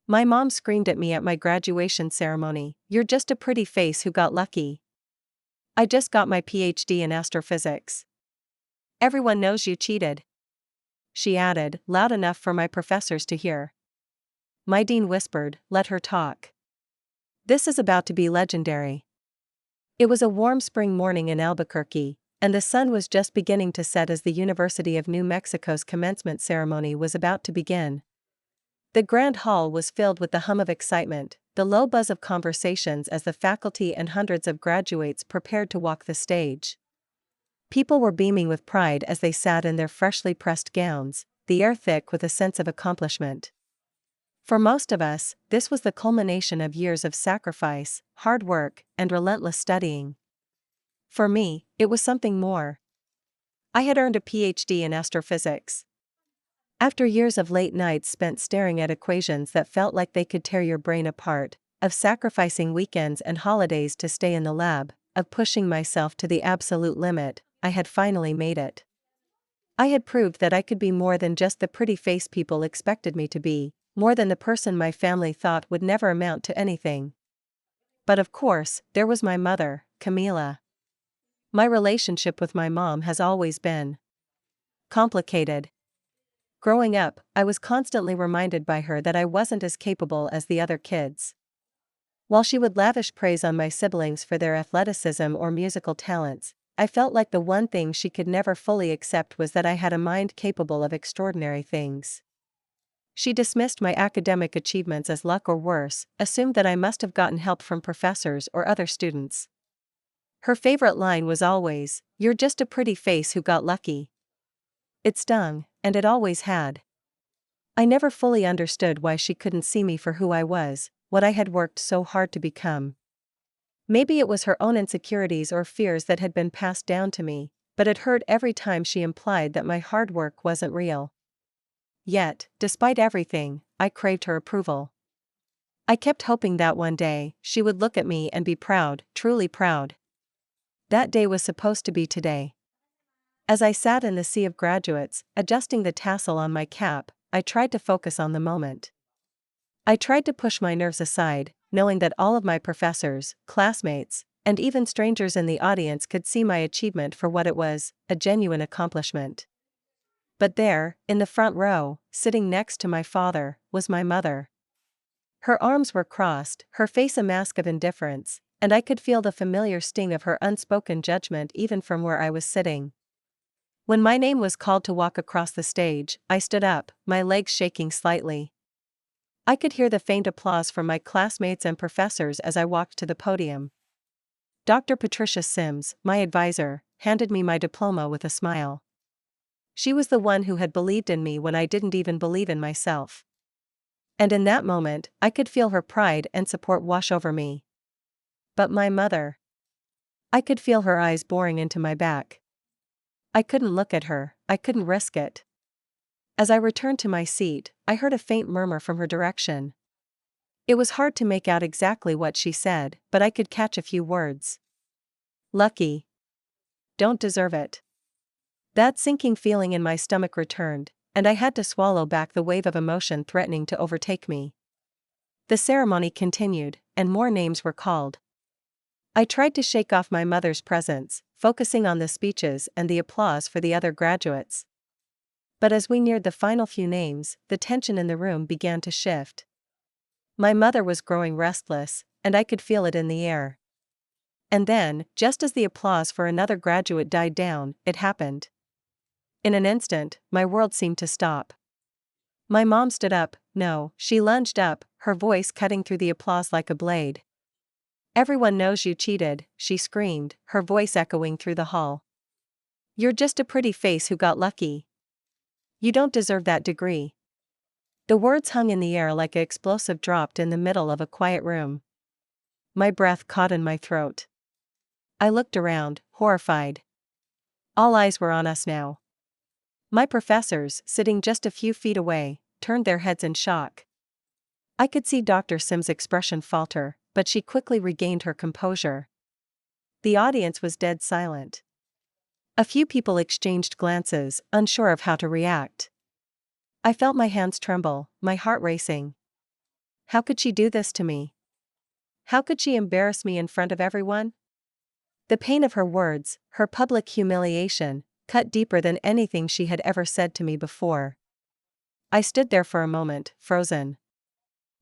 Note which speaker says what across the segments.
Speaker 1: My mom screamed at me at my graduation ceremony, "You're just a pretty face who got lucky. I just got my PhD in astrophysics. Everyone knows you cheated." She added, loud enough for my professors to hear. My dean whispered, "Let her talk. This is about to be legendary." It was a warm spring morning in Albuquerque, and the sun was just beginning to set as the University of New Mexico's commencement ceremony was about to begin. The grand hall was filled with the hum of excitement, the low buzz of conversations as the faculty and hundreds of graduates prepared to walk the stage. People were beaming with pride as they sat in their freshly pressed gowns, the air thick with a sense of accomplishment. For most of us, this was the culmination of years of sacrifice, hard work, and relentless studying. For me, it was something more. I had earned a PhD in astrophysics. After years of late nights spent staring at equations that felt like they could tear your brain apart, of sacrificing weekends and holidays to stay in the lab, of pushing myself to the absolute limit, I had finally made it. I had proved that I could be more than just the pretty face people expected me to be, more than the person my family thought would never amount to anything. But of course, there was my mother, Camila. My relationship with my mom has always been complicated. Growing up, I was constantly reminded by her that I wasn't as capable as the other kids. While she would lavish praise on my siblings for their athleticism or musical talents, I felt like the one thing she could never fully accept was that I had a mind capable of extraordinary things. She dismissed my academic achievements as luck or worse, assumed that I must have gotten help from professors or other students. Her favorite line was always, "You're just a pretty face who got lucky." It stung, and it always had. I never fully understood why she couldn't see me for who I was, what I had worked so hard to become. Maybe it was her own insecurities or fears that had been passed down to me, but it hurt every time she implied that my hard work wasn't real. Yet, despite everything, I craved her approval. I kept hoping that one day, she would look at me and be proud, truly proud. That day was supposed to be today. As I sat in the sea of graduates, adjusting the tassel on my cap, I tried to focus on the moment. I tried to push my nerves aside, knowing that all of my professors, classmates, and even strangers in the audience could see my achievement for what it was, a genuine accomplishment. But there, in the front row, sitting next to my father, was my mother. Her arms were crossed, her face a mask of indifference, and I could feel the familiar sting of her unspoken judgment even from where I was sitting. When my name was called to walk across the stage, I stood up, my legs shaking slightly. I could hear the faint applause from my classmates and professors as I walked to the podium. Dr. Patricia Sims, my advisor, handed me my diploma with a smile. She was the one who had believed in me when I didn't even believe in myself. And in that moment, I could feel her pride and support wash over me. But my mother. I could feel her eyes boring into my back. I couldn't look at her, I couldn't risk it. As I returned to my seat, I heard a faint murmur from her direction. It was hard to make out exactly what she said, but I could catch a few words. Lucky. Don't deserve it. That sinking feeling in my stomach returned, and I had to swallow back the wave of emotion threatening to overtake me. The ceremony continued, and more names were called. I tried to shake off my mother's presence, focusing on the speeches and the applause for the other graduates. But as we neared the final few names, the tension in the room began to shift. My mother was growing restless, and I could feel it in the air. And then, just as the applause for another graduate died down, it happened. In an instant, my world seemed to stop. My mom stood up, no, she lunged up, her voice cutting through the applause like a blade. "Everyone knows you cheated," she screamed, her voice echoing through the hall. "You're just a pretty face who got lucky. You don't deserve that degree." The words hung in the air like an explosive dropped in the middle of a quiet room. My breath caught in my throat. I looked around, horrified. All eyes were on us now. My professors, sitting just a few feet away, turned their heads in shock. I could see Dr. Sim's expression falter, but she quickly regained her composure. The audience was dead silent. A few people exchanged glances, unsure of how to react. I felt my hands tremble, my heart racing. How could she do this to me? How could she embarrass me in front of everyone? The pain of her words, her public humiliation, cut deeper than anything she had ever said to me before. I stood there for a moment, frozen.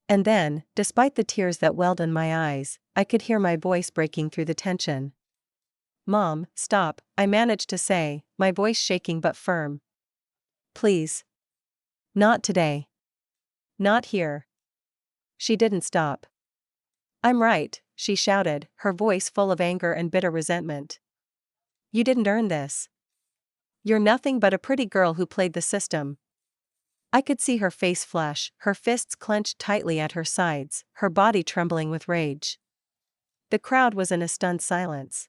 Speaker 1: And then, despite the tears that welled in my eyes, I could hear my voice breaking through the tension. "Mom, stop," I managed to say, my voice shaking but firm. "Please. Not today. Not here." She didn't stop. "I'm right," she shouted, her voice full of anger and bitter resentment. "You didn't earn this. You're nothing but a pretty girl who played the system." I could see her face flush, her fists clenched tightly at her sides, her body trembling with rage. The crowd was in a stunned silence.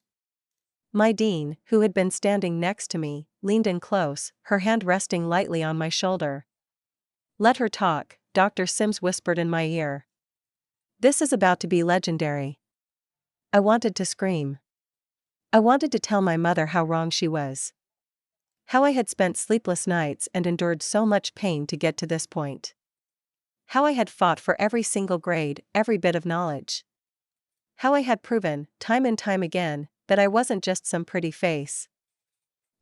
Speaker 1: My dean, who had been standing next to me, leaned in close, her hand resting lightly on my shoulder. "Let her talk," Dr. Sims whispered in my ear. "This is about to be legendary." I wanted to scream. I wanted to tell my mother how wrong she was. How I had spent sleepless nights and endured so much pain to get to this point. How I had fought for every single grade, every bit of knowledge. How I had proven, time and time again, that I wasn't just some pretty face.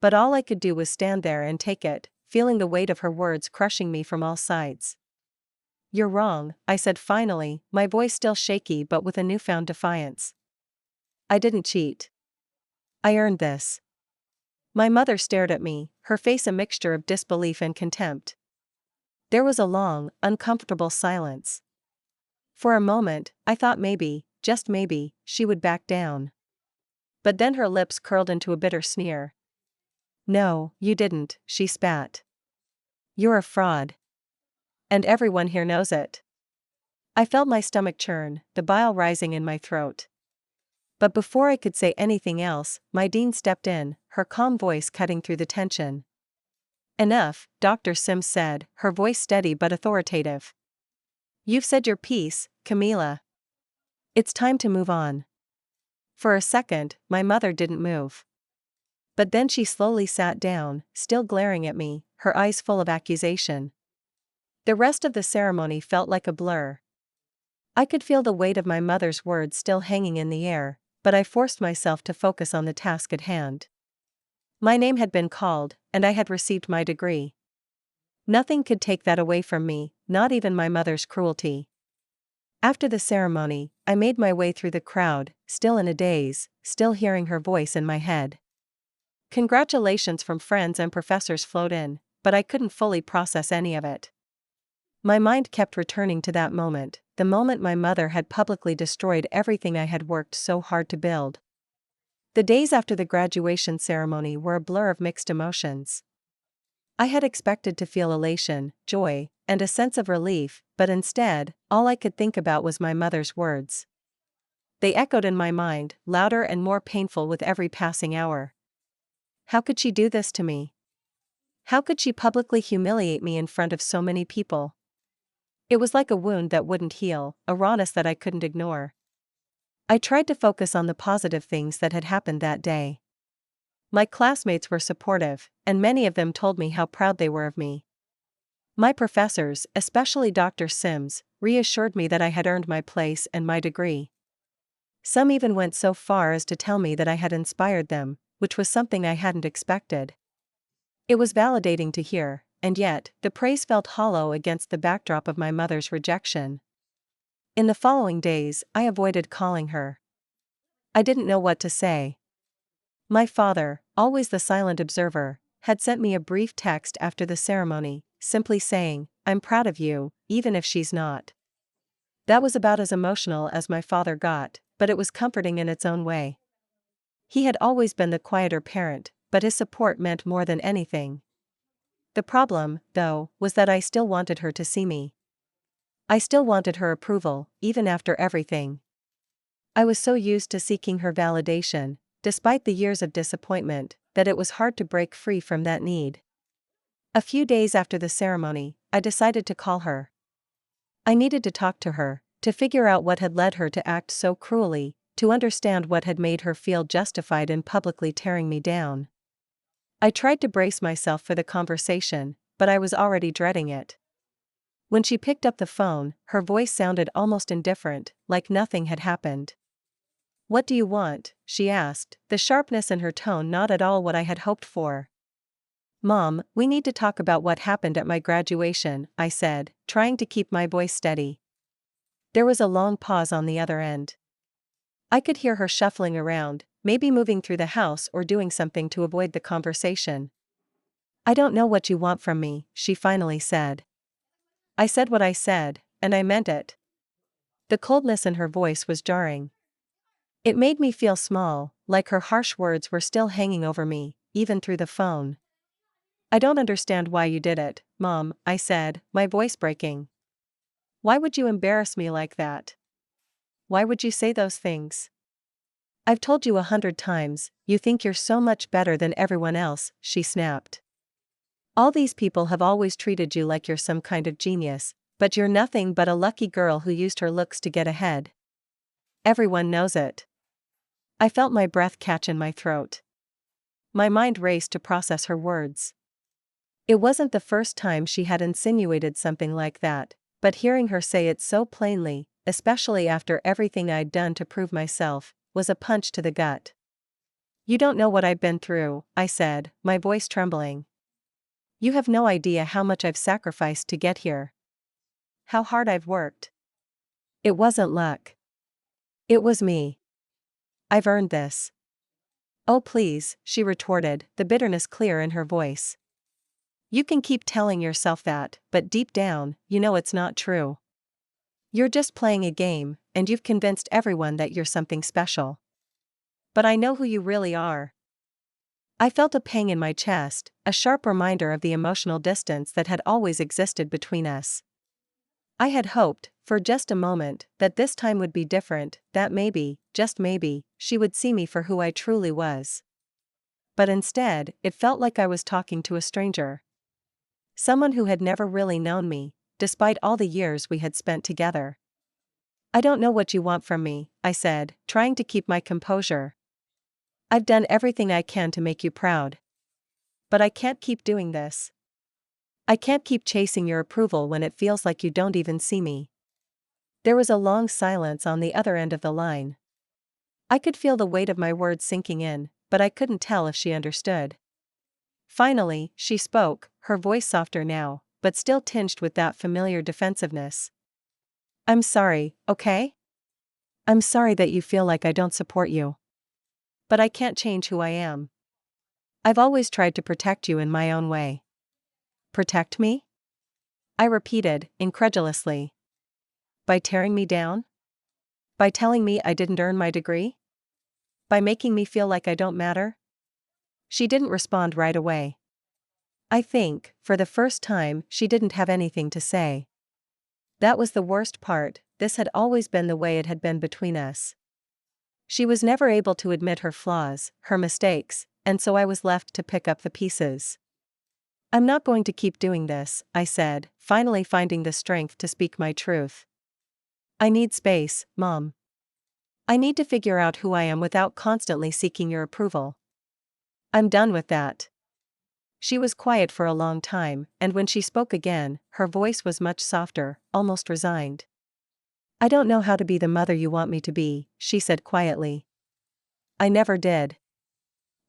Speaker 1: But all I could do was stand there and take it, feeling the weight of her words crushing me from all sides. "You're wrong," I said finally, my voice still shaky but with a newfound defiance. "I didn't cheat. I earned this." My mother stared at me, her face a mixture of disbelief and contempt. There was a long, uncomfortable silence. For a moment, I thought maybe, just maybe, she would back down. But then her lips curled into a bitter sneer. "No, you didn't," she spat. "You're a fraud. And everyone here knows it." I felt my stomach churn, the bile rising in my throat. But before I could say anything else, my dean stepped in, her calm voice cutting through the tension. "Enough," Dr. Sims said, her voice steady but authoritative. "You've said your piece, Camila. It's time to move on." For a second, my mother didn't move. But then she slowly sat down, still glaring at me, her eyes full of accusation. The rest of the ceremony felt like a blur. I could feel the weight of my mother's words still hanging in the air, but I forced myself to focus on the task at hand. My name had been called, and I had received my degree. Nothing could take that away from me, not even my mother's cruelty. After the ceremony, I made my way through the crowd, still in a daze, still hearing her voice in my head. Congratulations from friends and professors flowed in, but I couldn't fully process any of it. My mind kept returning to that moment, the moment my mother had publicly destroyed everything I had worked so hard to build. The days after the graduation ceremony were a blur of mixed emotions. I had expected to feel elation, joy, and a sense of relief, but instead, all I could think about was my mother's words. They echoed in my mind, louder and more painful with every passing hour. How could she do this to me? How could she publicly humiliate me in front of so many people? It was like a wound that wouldn't heal, a rawness that I couldn't ignore. I tried to focus on the positive things that had happened that day. My classmates were supportive, and many of them told me how proud they were of me. My professors, especially Dr. Sims, reassured me that I had earned my place and my degree. Some even went so far as to tell me that I had inspired them, which was something I hadn't expected. It was validating to hear, and yet, the praise felt hollow against the backdrop of my mother's rejection. In the following days, I avoided calling her. I didn't know what to say. My father, always the silent observer, had sent me a brief text after the ceremony, simply saying, "I'm proud of you, even if she's not." That was about as emotional as my father got, but it was comforting in its own way. He had always been the quieter parent, but his support meant more than anything. The problem, though, was that I still wanted her to see me. I still wanted her approval, even after everything. I was so used to seeking her validation, despite the years of disappointment, that it was hard to break free from that need. A few days after the ceremony, I decided to call her. I needed to talk to her, to figure out what had led her to act so cruelly, to understand what had made her feel justified in publicly tearing me down. I tried to brace myself for the conversation, but I was already dreading it. When she picked up the phone, her voice sounded almost indifferent, like nothing had happened. "What do you want?" she asked, the sharpness in her tone not at all what I had hoped for. "Mom, we need to talk about what happened at my graduation," I said, trying to keep my voice steady. There was a long pause on the other end. I could hear her shuffling around, maybe moving through the house or doing something to avoid the conversation. "I don't know what you want from me," she finally said. I said what I said, and I meant it. The coldness in her voice was jarring. It made me feel small, like her harsh words were still hanging over me, even through the phone. "I don't understand why you did it, Mom," I said, my voice breaking. "Why would you embarrass me like that? Why would you say those things? I've told you 100 times, you think you're so much better than everyone else," she snapped. "All these people have always treated you like you're some kind of genius, but you're nothing but a lucky girl who used her looks to get ahead. Everyone knows it." I felt my breath catch in my throat. My mind raced to process her words. It wasn't the first time she had insinuated something like that, but hearing her say it so plainly, especially after everything I'd done to prove myself, was a punch to the gut. "You don't know what I've been through," I said, my voice trembling. "You have no idea how much I've sacrificed to get here. How hard I've worked. It wasn't luck. It was me. I've earned this." "Oh please," she retorted, the bitterness clear in her voice. "You can keep telling yourself that, but deep down, you know it's not true. You're just playing a game, and you've convinced everyone that you're something special. But I know who you really are." I felt a pang in my chest, a sharp reminder of the emotional distance that had always existed between us. I had hoped, for just a moment, that this time would be different, that maybe, just maybe, she would see me for who I truly was. But instead, it felt like I was talking to a stranger. Someone who had never really known me, despite all the years we had spent together. "I don't know what you want from me," I said, trying to keep my composure. "I've done everything I can to make you proud. But I can't keep doing this. I can't keep chasing your approval when it feels like you don't even see me." There was a long silence on the other end of the line. I could feel the weight of my words sinking in, but I couldn't tell if she understood. Finally, she spoke, her voice softer now, but still tinged with that familiar defensiveness. "I'm sorry, okay? I'm sorry that you feel like I don't support you. But I can't change who I am. I've always tried to protect you in my own way." "Protect me?" I repeated, incredulously. "By tearing me down? By telling me I didn't earn my degree? By making me feel like I don't matter?" She didn't respond right away. I think, for the first time, she didn't have anything to say. That was the worst part, this had always been the way it had been between us. She was never able to admit her flaws, her mistakes, and so I was left to pick up the pieces. "I'm not going to keep doing this," I said, finally finding the strength to speak my truth. "I need space, Mom. I need to figure out who I am without constantly seeking your approval. I'm done with that." She was quiet for a long time, and when she spoke again, her voice was much softer, almost resigned. "I don't know how to be the mother you want me to be," she said quietly. "I never did."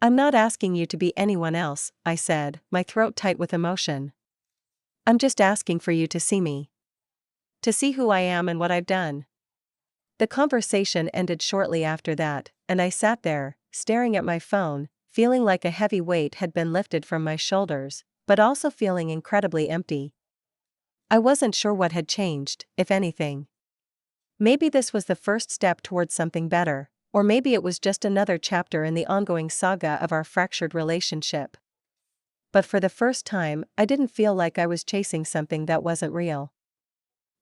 Speaker 1: "I'm not asking you to be anyone else," I said, my throat tight with emotion. "I'm just asking for you to see me. To see who I am and what I've done." The conversation ended shortly after that, and I sat there, staring at my phone, feeling like a heavy weight had been lifted from my shoulders, but also feeling incredibly empty. I wasn't sure what had changed, if anything. Maybe this was the first step towards something better, or maybe it was just another chapter in the ongoing saga of our fractured relationship. But for the first time, I didn't feel like I was chasing something that wasn't real.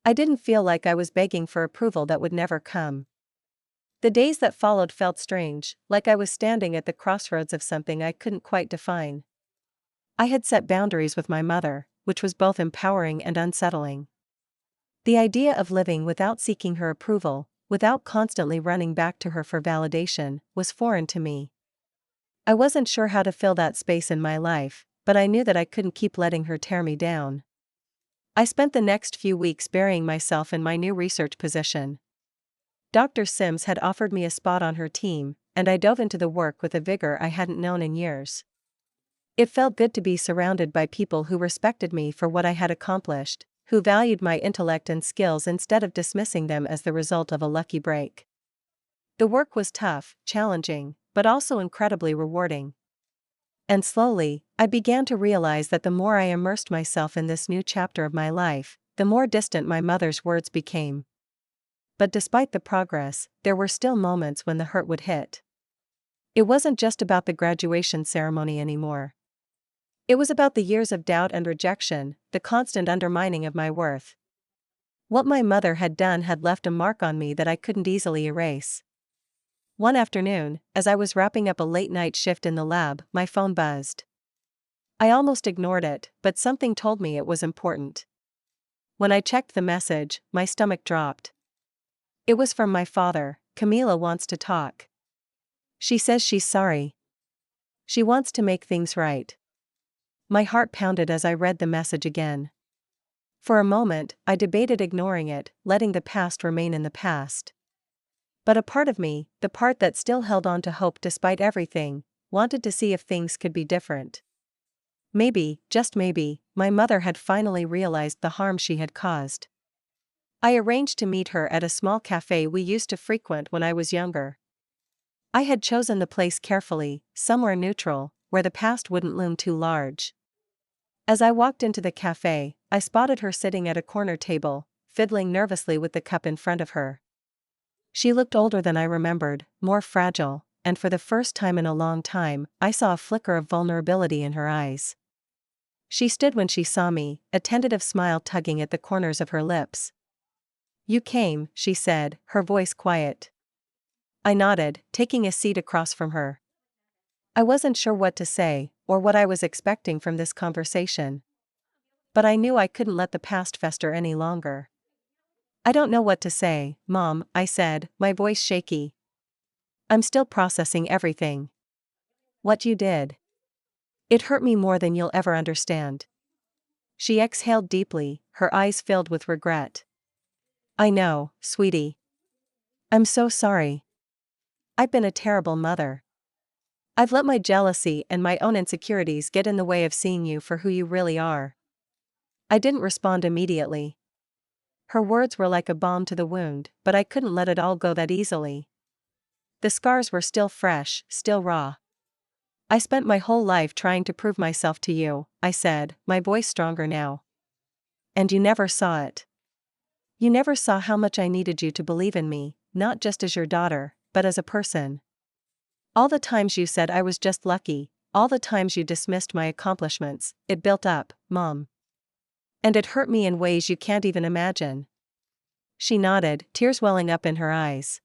Speaker 1: I didn't feel like I was begging for approval that would never come. The days that followed felt strange, like I was standing at the crossroads of something I couldn't quite define. I had set boundaries with my mother, which was both empowering and unsettling. The idea of living without seeking her approval, without constantly running back to her for validation, was foreign to me. I wasn't sure how to fill that space in my life, but I knew that I couldn't keep letting her tear me down. I spent the next few weeks burying myself in my new research position. Dr. Sims had offered me a spot on her team, and I dove into the work with a vigor I hadn't known in years. It felt good to be surrounded by people who respected me for what I had accomplished, who valued my intellect and skills instead of dismissing them as the result of a lucky break. The work was tough, challenging, but also incredibly rewarding. And slowly, I began to realize that the more I immersed myself in this new chapter of my life, the more distant my mother's words became. But despite the progress, there were still moments when the hurt would hit. It wasn't just about the graduation ceremony anymore. It was about the years of doubt and rejection, the constant undermining of my worth. What my mother had done had left a mark on me that I couldn't easily erase. One afternoon, as I was wrapping up a late-night shift in the lab, my phone buzzed. I almost ignored it, but something told me it was important. When I checked the message, my stomach dropped. It was from my father. "Camila wants to talk. She says she's sorry. She wants to make things right." My heart pounded as I read the message again. For a moment, I debated ignoring it, letting the past remain in the past. But a part of me, the part that still held on to hope despite everything, wanted to see if things could be different. Maybe, just maybe, my mother had finally realized the harm she had caused. I arranged to meet her at a small cafe we used to frequent when I was younger. I had chosen the place carefully, somewhere neutral, where the past wouldn't loom too large. As I walked into the cafe, I spotted her sitting at a corner table, fiddling nervously with the cup in front of her. She looked older than I remembered, more fragile, and for the first time in a long time, I saw a flicker of vulnerability in her eyes. She stood when she saw me, a tentative smile tugging at the corners of her lips. "You came," she said, her voice quiet. I nodded, taking a seat across from her. I wasn't sure what to say, or what I was expecting from this conversation. But I knew I couldn't let the past fester any longer. "I don't know what to say, Mom," I said, my voice shaky. "I'm still processing everything. What you did. It hurt me more than you'll ever understand." She exhaled deeply, her eyes filled with regret. "I know, sweetie. I'm so sorry. I've been a terrible mother. I've let my jealousy and my own insecurities get in the way of seeing you for who you really are." I didn't respond immediately. Her words were like a balm to the wound, but I couldn't let it all go that easily. The scars were still fresh, still raw. "I spent my whole life trying to prove myself to you," I said, my voice stronger now. "And you never saw it. You never saw how much I needed you to believe in me, not just as your daughter, but as a person. All the times you said I was just lucky, all the times you dismissed my accomplishments, it built up, Mom. And it hurt me in ways you can't even imagine." She nodded, tears welling up in her eyes.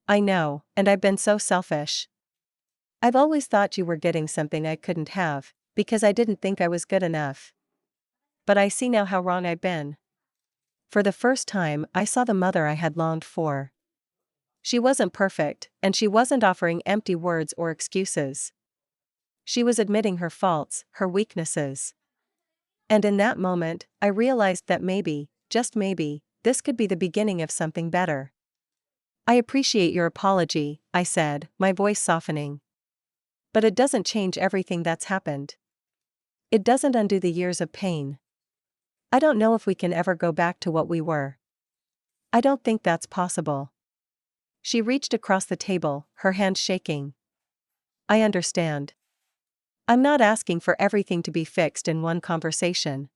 Speaker 1: "I know, and I've been so selfish. I've always thought you were getting something I couldn't have, because I didn't think I was good enough. But I see now how wrong I've been." For the first time, I saw the mother I had longed for. She wasn't perfect, and she wasn't offering empty words or excuses. She was admitting her faults, her weaknesses. And in that moment, I realized that maybe, just maybe, this could be the beginning of something better. "I appreciate your apology," I said, my voice softening. "But it doesn't change everything that's happened. It doesn't undo the years of pain. I don't know if we can ever go back to what we were. I don't think that's possible." She reached across the table, her hand shaking. "I understand. I'm not asking for everything to be fixed in one conversation.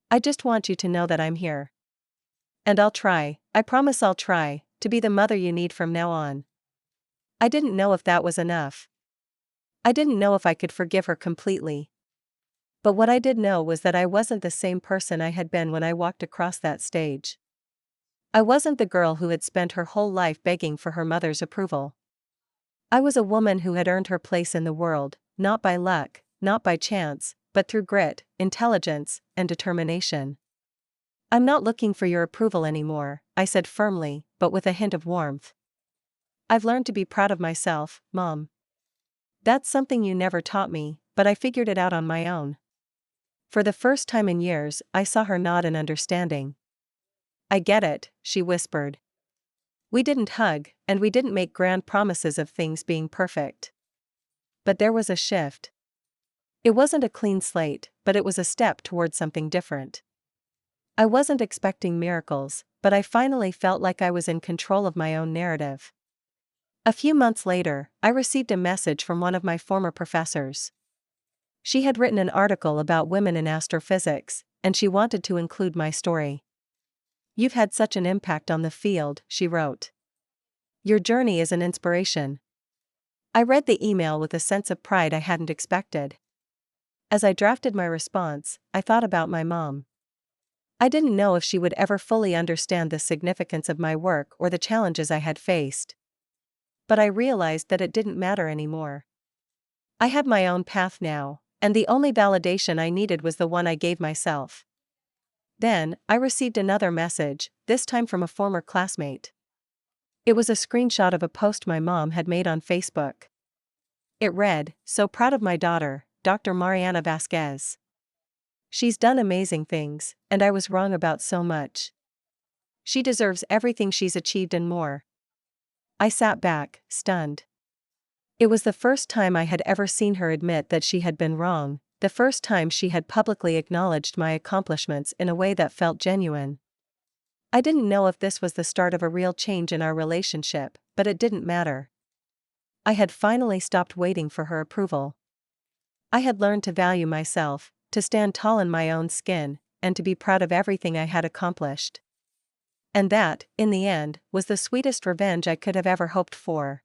Speaker 1: I just want you to know that I'm here. And I'll try, I promise I'll try, to be the mother you need from now on." I didn't know if that was enough. I didn't know if I could forgive her completely. But what I did know was that I wasn't the same person I had been when I walked across that stage. I wasn't the girl who had spent her whole life begging for her mother's approval. I was a woman who had earned her place in the world, not by luck, not by chance, but through grit, intelligence, and determination. "I'm not looking for your approval anymore," I said firmly, but with a hint of warmth. "I've learned to be proud of myself, Mom. That's something you never taught me, but I figured it out on my own." For the first time in years, I saw her nod in understanding. "I get it," she whispered. "We didn't hug, and we didn't make grand promises of things being perfect. But there was a shift. It wasn't a clean slate, but it was a step toward something different. I wasn't expecting miracles, but I finally felt like I was in control of my own narrative." A few months later, I received a message from one of my former professors. She had written an article about women in astrophysics, and she wanted to include my story. "You've had such an impact on the field," she wrote. "Your journey is an inspiration." I read the email with a sense of pride I hadn't expected. As I drafted my response, I thought about my mom. I didn't know if she would ever fully understand the significance of my work or the challenges I had faced. But I realized that it didn't matter anymore. I had my own path now, and the only validation I needed was the one I gave myself. Then, I received another message, this time from a former classmate. It was a screenshot of a post my mom had made on Facebook. It read, "So proud of my daughter, Dr. Mariana Vasquez. She's done amazing things, and I was wrong about so much. She deserves everything she's achieved and more." I sat back, stunned. It was the first time I had ever seen her admit that she had been wrong, the first time she had publicly acknowledged my accomplishments in a way that felt genuine. I didn't know if this was the start of a real change in our relationship, but it didn't matter. I had finally stopped waiting for her approval. I had learned to value myself, to stand tall in my own skin, and to be proud of everything I had accomplished. And that, in the end, was the sweetest revenge I could have ever hoped for.